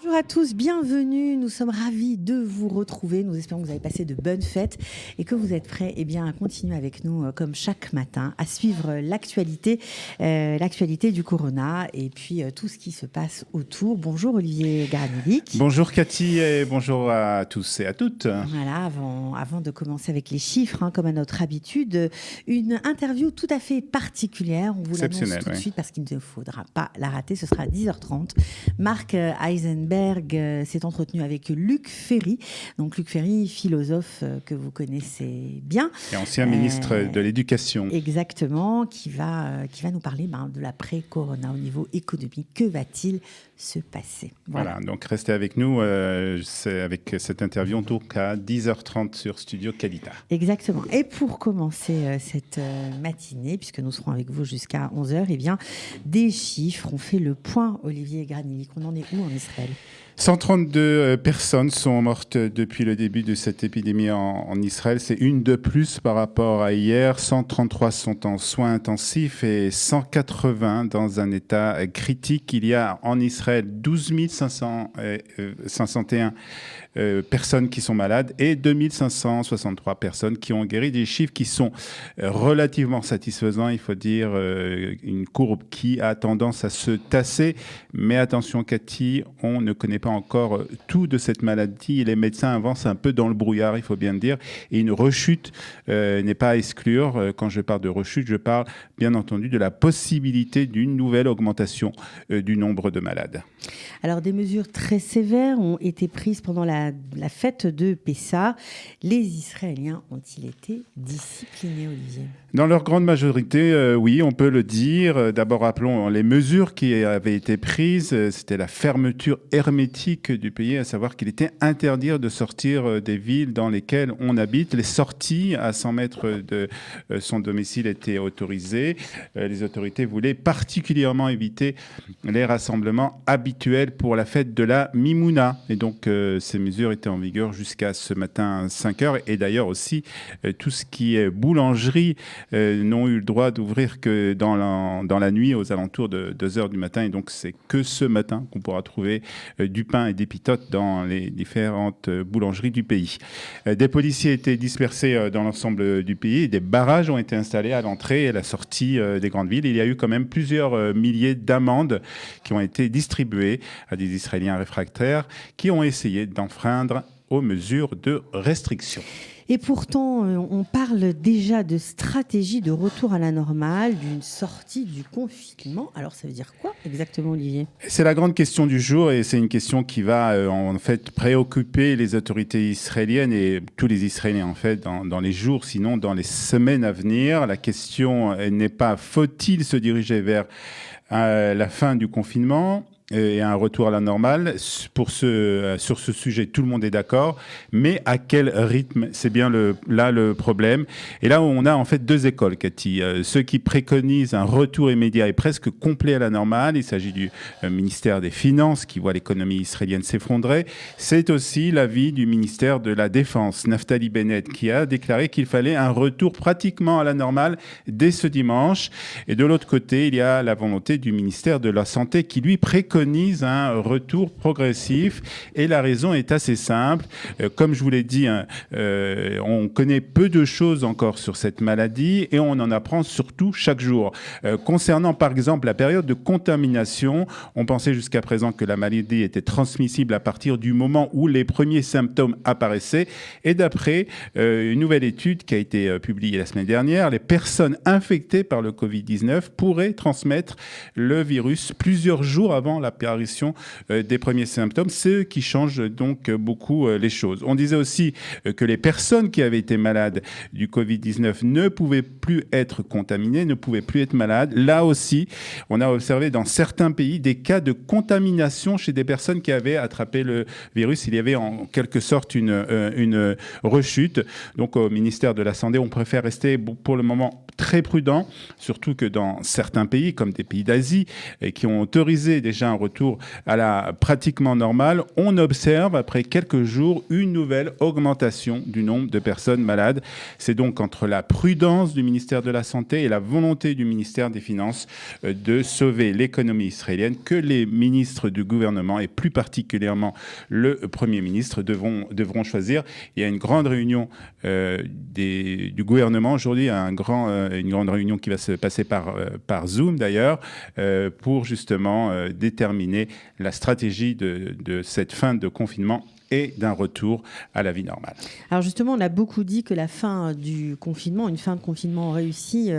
Bonjour à tous, bienvenue. Nous sommes ravis de vous retrouver. Nous espérons que vous avez passé de bonnes fêtes et que vous êtes prêts à continuer avec nous comme chaque matin à suivre l'actualité du Corona et puis tout ce qui se passe autour. Bonjour Olivier Garanilic. Bonjour Cathy et bonjour à tous et à toutes. Voilà, avant de commencer avec les chiffres, comme à notre habitude, une interview tout à fait particulière. On vous l'annonce tout de suite parce qu'il ne faudra pas la rater. Ce sera à 10h30. Marc Eisenberg s'est entretenu avec Luc Ferry. Donc Luc Ferry, philosophe que vous connaissez bien. Et ancien ministre de l'Éducation. Exactement, qui va nous parler de l'après-corona au niveau économique. Que va-t-il se passer? Voilà, donc restez avec nous avec cette interview donc à 10h30 sur Studio Qualita. Exactement. Et pour commencer cette matinée, puisque nous serons avec vous jusqu'à 11h, des chiffres. On fait le point, Olivier Garanilic. On en est où en Israël? 132 personnes sont mortes depuis le début de cette épidémie en Israël. C'est une de plus par rapport à hier. 133 sont en soins intensifs et 180 dans un état critique. Il y a en Israël 12 561 personnes qui sont malades et 2563 personnes qui ont guéri. Des chiffres qui sont relativement satisfaisants. Il faut dire une courbe qui a tendance à se tasser. Mais attention Cathy, on ne connaît pas encore tout de cette maladie et les médecins avancent un peu dans le brouillard, il faut bien le dire. Et une rechute n'est pas à exclure. Quand je parle de rechute, je parle bien entendu de la possibilité d'une nouvelle augmentation du nombre de malades. Alors, des mesures très sévères ont été prises pendant la fête de Pessah. Les Israéliens ont-ils été disciplinés, Olivier ? Dans leur grande majorité, oui, on peut le dire. D'abord, rappelons les mesures qui avaient été prises. C'était la fermeture hermétique du pays, à savoir qu'il était interdit de sortir des villes dans lesquelles on habite. Les sorties à 100 mètres de son domicile étaient autorisées. Les autorités voulaient particulièrement éviter les rassemblements habituels pour la fête de la Mimouna. Et donc, ces mesures étaient en vigueur jusqu'à ce matin 5h. Et d'ailleurs aussi, tout ce qui est boulangerie n'ont eu le droit d'ouvrir que dans la nuit aux alentours de 2h du matin. Et donc, c'est que ce matin qu'on pourra trouver du pain et des pitotes dans les différentes boulangeries du pays. Des policiers étaient dispersés dans l'ensemble du pays et des barrages ont été installés à l'entrée et à la sortie des grandes villes. Il y a eu quand même plusieurs milliers d'amendes qui ont été distribuées à des Israéliens réfractaires qui ont essayé d'enfreindre aux mesures de restriction. Et pourtant, on parle déjà de stratégie de retour à la normale, d'une sortie du confinement. Alors, ça veut dire quoi exactement, Olivier ? C'est la grande question du jour et c'est une question qui va en fait préoccuper les autorités israéliennes et tous les Israéliens en fait dans les jours, sinon dans les semaines à venir. La question n'est pas faut-il se diriger vers la fin du confinement et un retour à la normale. Sur ce sujet, tout le monde est d'accord. Mais à quel rythme ? C'est bien là le problème. Et là, on a en fait deux écoles, Cathy. Ceux qui préconisent un retour immédiat et presque complet à la normale. Il s'agit du ministère des Finances qui voit l'économie israélienne s'effondrer. C'est aussi l'avis du ministère de la Défense, Naftali Bennett, qui a déclaré qu'il fallait un retour pratiquement à la normale dès ce dimanche. Et de l'autre côté, il y a la volonté du ministère de la Santé qui, lui, préconise un retour progressif et la raison est assez simple. Comme je vous l'ai dit, on connaît peu de choses encore sur cette maladie et on en apprend surtout chaque jour. Concernant par exemple la période de contamination, on pensait jusqu'à présent que la maladie était transmissible à partir du moment où les premiers symptômes apparaissaient et d'après une nouvelle étude qui a été publiée la semaine dernière, les personnes infectées par le Covid-19 pourraient transmettre le virus plusieurs jours avant l'apparition des premiers symptômes, ce qui change donc beaucoup les choses. On disait aussi que les personnes qui avaient été malades du Covid-19 ne pouvaient plus être contaminées, ne pouvaient plus être malades. Là aussi, on a observé dans certains pays des cas de contamination chez des personnes qui avaient attrapé le virus. Il y avait en quelque sorte une rechute. Donc au ministère de la Santé, on préfère rester pour le moment très prudent, surtout que dans certains pays, comme des pays d'Asie, qui ont autorisé déjà un retour à la pratiquement normale, on observe après quelques jours une nouvelle augmentation du nombre de personnes malades. C'est donc entre la prudence du ministère de la Santé et la volonté du ministère des Finances de sauver l'économie israélienne que les ministres du gouvernement, et plus particulièrement le Premier ministre, devront choisir. Il y a une grande réunion du gouvernement aujourd'hui, une grande réunion qui va se passer par Zoom d'ailleurs, pour justement déterminer la stratégie de cette fin de confinement et d'un retour à la vie normale. Alors justement, on a beaucoup dit que la fin du confinement, une fin de confinement réussie,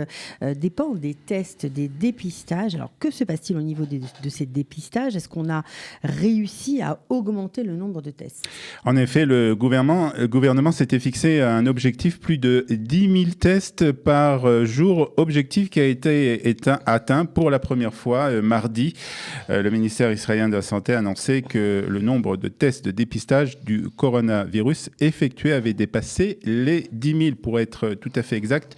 dépend des tests, des dépistages. Alors que se passe-t-il au niveau de ces dépistages ? Est-ce qu'on a réussi à augmenter le nombre de tests ? En effet, le gouvernement s'était fixé un objectif plus de 10 000 tests par jour, objectif qui a été atteint pour la première fois mardi. Le ministère israélien de la Santé a annoncé que le nombre de tests de dépistage du coronavirus effectué avait dépassé les 10 000. Pour être tout à fait exact,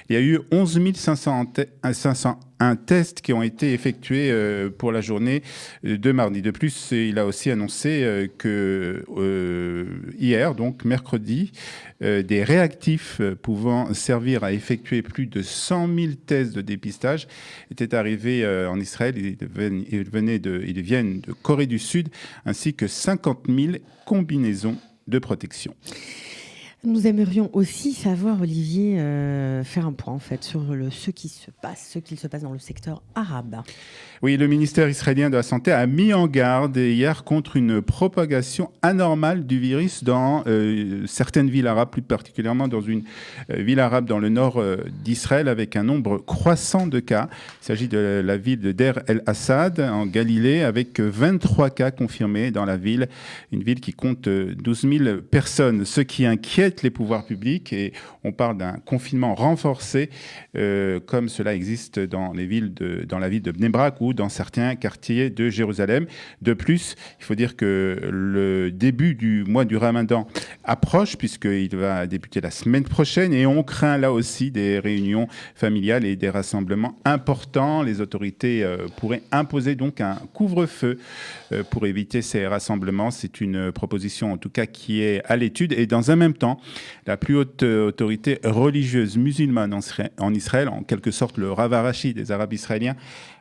il y a eu 11 501 tests qui ont été effectués pour la journée de mardi. De plus, il a aussi annoncé que hier, donc mercredi, des réactifs pouvant servir à effectuer plus de 100 000 tests de dépistage étaient arrivés en Israël. Ils viennent de Corée du Sud, ainsi que 50 000 combinaisons de protection. Nous aimerions aussi savoir, Olivier, faire un point en fait sur ce qu'il se passe dans le secteur arabe. Oui, le ministère israélien de la Santé a mis en garde hier contre une propagation anormale du virus dans certaines villes arabes, plus particulièrement dans une ville arabe dans le nord d'Israël avec un nombre croissant de cas. Il s'agit de la ville de Deir el-Assad en Galilée avec 23 cas confirmés dans la ville, une ville qui compte 12 000 personnes, ce qui inquiète les pouvoirs publics, et on parle d'un confinement renforcé comme cela existe dans la ville de Bnei Brak ou dans certains quartiers de Jérusalem. De plus, il faut dire que le début du mois du Ramadan approche puisqu'il va débuter la semaine prochaine et on craint là aussi des réunions familiales et des rassemblements importants. Les autorités pourraient imposer donc un couvre-feu pour éviter ces rassemblements. C'est une proposition en tout cas qui est à l'étude, et dans un même temps, la plus haute autorité religieuse musulmane en Israël, en quelque sorte le Rav Harashi des Arabes israéliens,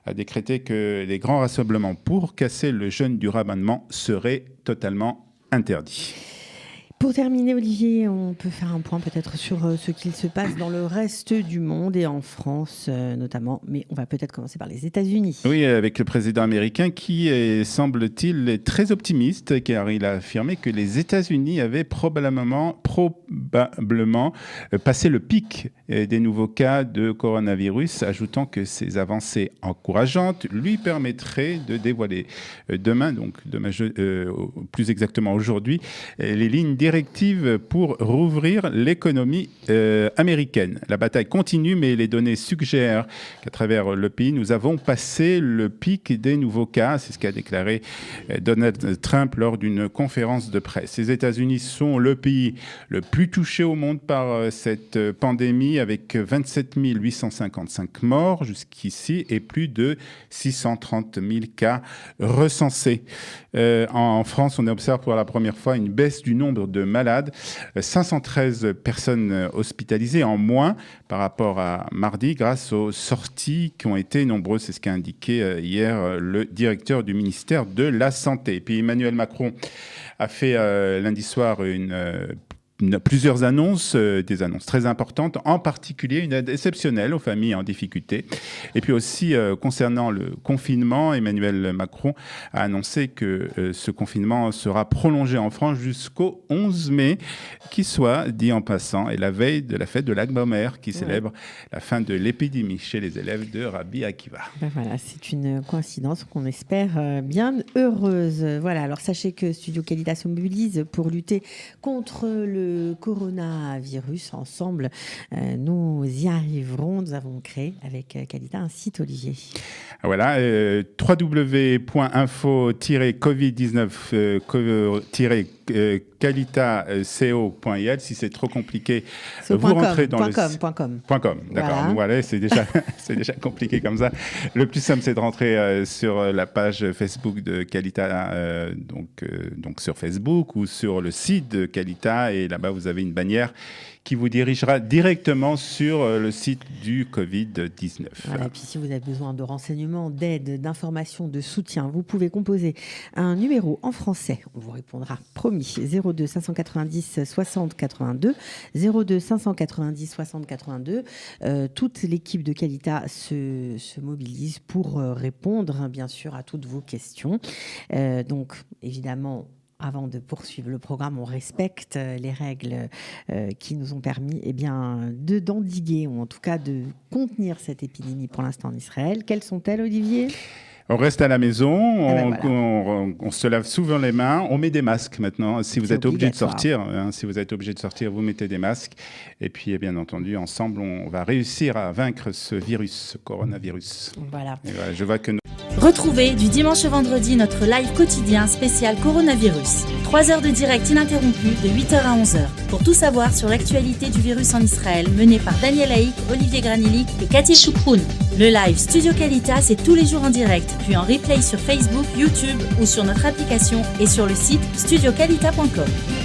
a décrété que les grands rassemblements pour casser le jeûne du ramadan seraient totalement interdits. Pour terminer, Olivier, on peut faire un point peut-être sur ce qu'il se passe dans le reste du monde et en France notamment, mais on va peut-être commencer par les États-Unis. Oui, avec le président américain qui est, semble-t-il, très optimiste, car il a affirmé que les États-Unis avaient probablement passé le pic des nouveaux cas de coronavirus, ajoutant que ces avancées encourageantes lui permettraient de dévoiler demain, plus exactement aujourd'hui, les lignes directive pour rouvrir l'économie américaine. La bataille continue, mais les données suggèrent qu'à travers le pays, nous avons passé le pic des nouveaux cas. C'est ce qu'a déclaré Donald Trump lors d'une conférence de presse. Les États-Unis sont le pays le plus touché au monde par cette pandémie, avec 27 855 morts jusqu'ici et plus de 630 000 cas recensés. En France, on observe pour la première fois une baisse du nombre de malades, 513 personnes hospitalisées en moins par rapport à mardi grâce aux sorties qui ont été nombreuses. C'est ce qu'a indiqué hier le directeur du ministère de la Santé. Et puis Emmanuel Macron a fait lundi soir plusieurs annonces, des annonces très importantes, en particulier une aide exceptionnelle aux familles en difficulté. Et puis aussi, concernant le confinement, Emmanuel Macron a annoncé que ce confinement sera prolongé en France jusqu'au 11 mai, qui soit, dit en passant, est la veille de la fête de l'Ag Baomer, qui célèbre la fin de l'épidémie chez les élèves de Rabbi Akiva. Ben voilà, c'est une coïncidence qu'on espère bien heureuse. Voilà, alors sachez que Studio Qualita se mobilise pour lutter contre le coronavirus. Ensemble, nous y arriverons. Nous avons créé avec Qualita un site, Olivier. Voilà, www.info-covid-19 qualitaco.il. Si c'est trop compliqué, vous rentrez dans .com, d'accord. Voilà, c'est déjà compliqué comme ça. Le plus simple, c'est de rentrer sur la page Facebook de Qualita, donc sur Facebook ou sur le site de Qualita, et là-bas, vous avez une bannière qui vous dirigera directement sur le site du Covid-19. Voilà, et puis si vous avez besoin de renseignements, d'aide, d'informations, de soutien, vous pouvez composer un numéro en français. On vous répondra, promis, 02 590 60 82, 02 590 60 82. Toute l'équipe de Qualita se mobilise pour répondre, bien sûr, à toutes vos questions. Donc, évidemment, avant de poursuivre le programme, on respecte les règles qui nous ont permis d'endiguer, ou en tout cas de contenir cette épidémie pour l'instant en Israël. Quelles sont-elles, Olivier ? On reste à la maison, on se lave souvent les mains, on met des masques maintenant. Si vous êtes obligé de sortir, vous mettez des masques. Et puis, bien entendu, ensemble, on va réussir à vaincre ce virus, ce coronavirus. Voilà. Je vois que Retrouvez du dimanche au vendredi notre live quotidien spécial coronavirus. 3 heures de direct ininterrompu de 8h à 11h. Pour tout savoir sur l'actualité du virus en Israël, mené par Daniel Haïk, Olivier Granilic et Cathy Chouproun. Le live Studio Qualita, c'est tous les jours en direct, puis en replay sur Facebook, YouTube ou sur notre application et sur le site studioqualita.com.